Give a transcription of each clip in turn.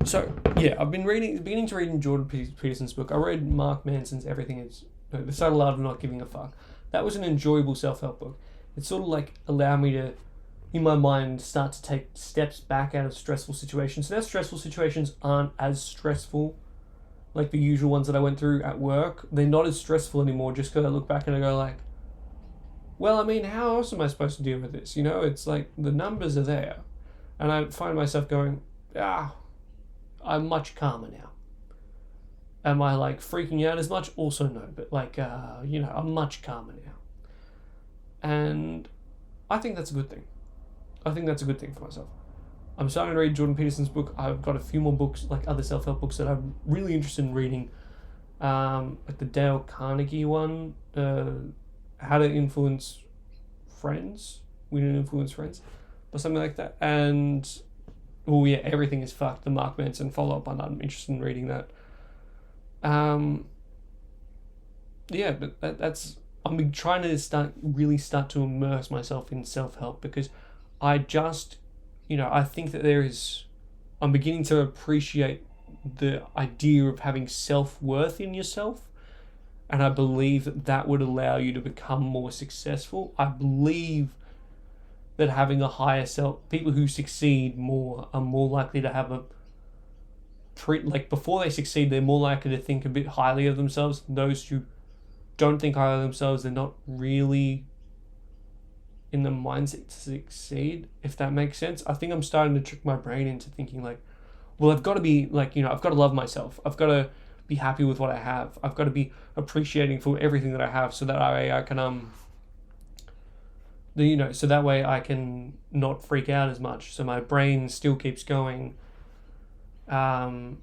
So yeah, I've been beginning to read Jordan Peterson's book. I read Mark Manson's Everything Is The Subtle Art of Not Giving a Fuck. That was an enjoyable self-help book. It sort of like allowed me to, in my mind, start to take steps back out of stressful situations. So now stressful situations aren't as stressful like the usual ones that I went through at work. They're not as stressful anymore just because I look back and I go like, well, I mean, how else am I supposed to deal with this? You know, it's like the numbers are there. And I find myself going, I'm much calmer now. Am I like freaking out as much? Also no, but like, I'm much calmer now. And I think that's a good thing. I think that's a good thing for myself. I'm starting to read Jordan Peterson's book. I've got a few more books, like other self-help books that I'm really interested in reading. Like the Dale Carnegie one, How to Influence Friends, Win and Influence Friends, or something like that. And, Everything Is Fucked, the Mark Manson follow-up one. I'm interested in reading that. But that's... I'm trying to start to immerse myself in self-help because I just... I think that I'm beginning to appreciate the idea of having self-worth in yourself, and I believe that would allow you to become more successful. I believe that having a higher self, people who succeed more are more likely to have before they succeed, they're more likely to think a bit highly of themselves. Those who don't think highly of themselves, they're not really in the mindset to succeed, if that makes sense. I think I'm starting to trick my brain into thinking like, well, I've got to be like, I've got to love myself. I've got to be happy with what I have. I've got to be appreciating for everything that I have, so that I can so that way I can not freak out as much. So my brain still keeps going. Oh,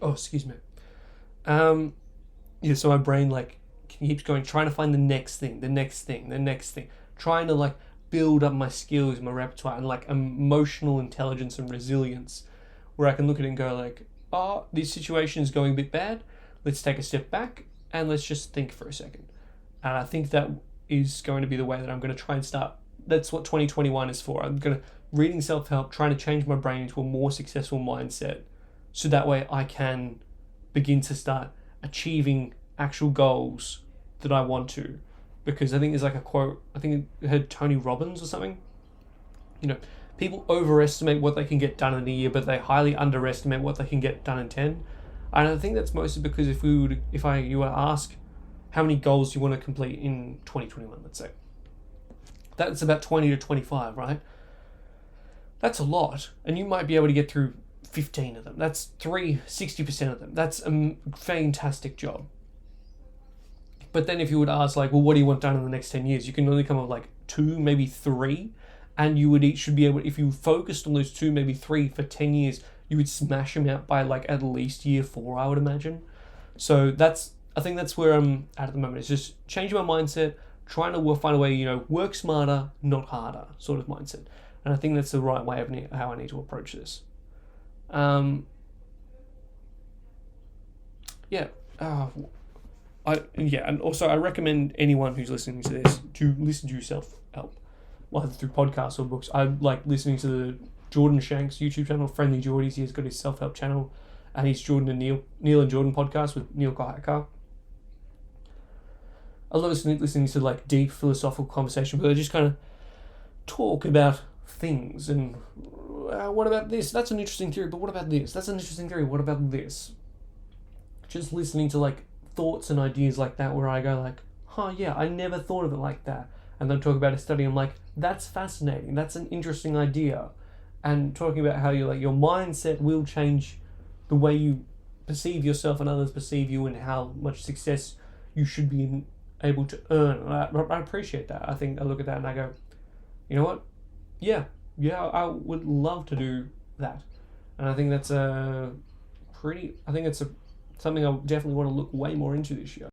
excuse me. So my brain like keeps going, trying to find the next thing, trying to like build up my skills, my repertoire, and like emotional intelligence and resilience, where I can look at it and go like, oh, this situation is going a bit bad. Let's take a step back and let's just think for a second. And I think that is going to be the way that I'm going to try and start. That's what 2021 is for. I'm going to reading self-help, trying to change my brain into a more successful mindset, so that way I can begin to start achieving actual goals that I want to. Because I think there's like a quote, I think I heard Tony Robbins or something. People overestimate what they can get done in a year, but they highly underestimate what they can get done in 10. And I think that's mostly because if you were to ask how many goals you want to complete in 2021, let's say, that's about 20 to 25, right? That's a lot, and you might be able to get through 15 of them. That's 60% of them. That's a fantastic job. But then if you would ask like, well, what do you want done in the next 10 years? You can only come up with like 2, maybe 3, and you would each should be able, if you focused on those 2, maybe 3 for 10 years, you would smash them out by like at least year 4, I would imagine. So I think that's where I'm at the moment. It's just changing my mindset, trying to find a way, work smarter, not harder sort of mindset. And I think that's the right way of how I need to approach this. And also I recommend anyone who's listening to this to listen to self-help, either through podcasts or books. I like listening to the Jordan Shanks YouTube channel, Friendly Jordies. He's got his self-help channel, and he's Jordan and Neil and Jordan podcast with Neil Kahaka. I love listening to like deep philosophical conversation, but they just kind of talk about things and what about this? That's an interesting theory, but what about this? That's an interesting theory. What about this? Just listening to like thoughts and ideas like that, where I go like, I never thought of it like that. And then talk about a study. I'm like, that's fascinating. That's an interesting idea. And talking about how your mindset will change the way you perceive yourself and others perceive you, and how much success you should be able to earn. And I appreciate that. I think I look at that and I go, you know what? Yeah, I would love to do that. And I think that's something I definitely want to look way more into this year.